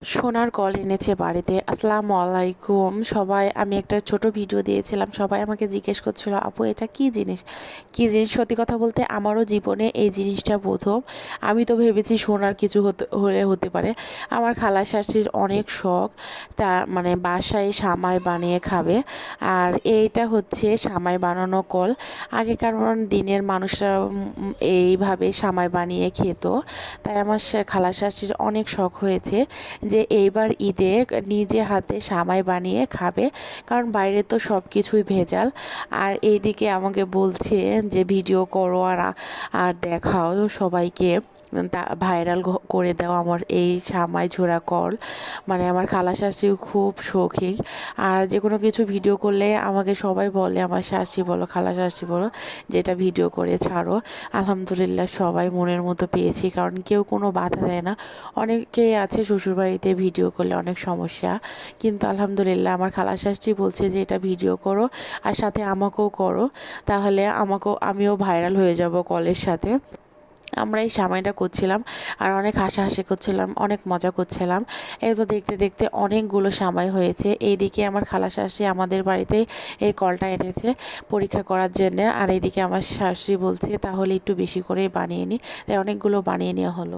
সোনার কল এনেছে বাড়িতে। আসসালামু আলাইকুম সবাই। আমি একটা ছোট ভিডিও দিয়েছিলাম, সবাই আমাকে জিজ্ঞেস করছিল আপু এটা কি জিনিস। সত্যি কথা বলতে আমারও জীবনে এই জিনিসটা প্রথম। আমি তো ভেবেছি সোনার কিছু হতে পারে। আমার খালা শাশুড়ির অনেক শখ, তা মানে বাসায় সামাই বানিয়ে খাবে। আর এইটা হচ্ছে সামাই বানানো কল। আগেকার দিনের মানুষরা এইভাবে সামাই বানিয়ে খেত। তাই আমার খালা শাশুড়ির অনেক শখ হয়েছে যে এইবার ঈদে নিজে হাতে সামাই বানিয়ে খাবে, কারণ বাইরে তো সব কিছুই ভেজাল। আর এইদিকে আমাকে বলছে যে ভিডিও করো আর দেখাও সবাইকে, ভাইরাল করে দাও আমার এই সামাই ঝোরা কল। মানে আমার খালা শাশুড়ি খুব শৌখিন, আর যে কোনো কিছু ভিডিও করলে আমাকে সবাই বলে, আমার শাশুড়ি বলো খালা শাশুড়ি বলো, যেটা ভিডিও করে ছাড়ো। আলহামদুলিল্লাহ সবাই মনের মতো পেয়েছি, কারণ কেউ কোনো বাধা দেয় না। অনেকেই আছে শ্বশুরবাড়িতে ভিডিও করলে অনেক সমস্যা, কিন্তু আলহামদুলিল্লাহ আমার খালা শাশুড়ি বলছে যে এটা ভিডিও করো আর সাথে আমাকেও করো, তাহলে আমিও ভাইরাল হয়ে যাব কলের সাথে। আমরা এই সামাইটা করছিলাম আর অনেক হাসাহাসি করছিলাম, অনেক মজা করছিলাম। এই তো দেখতে দেখতে অনেকগুলো সামাই হয়েছে। এইদিকে আমার খালা শাশুড়ি আমাদের বাড়িতে এই কলটা এনেছে পরীক্ষা করার জন্য, আর এইদিকে আমার শাশুড়ি বলছে তাহলে একটু বেশি করে বানিয়ে নিই, তাই অনেকগুলো বানিয়ে নেওয়া হলো।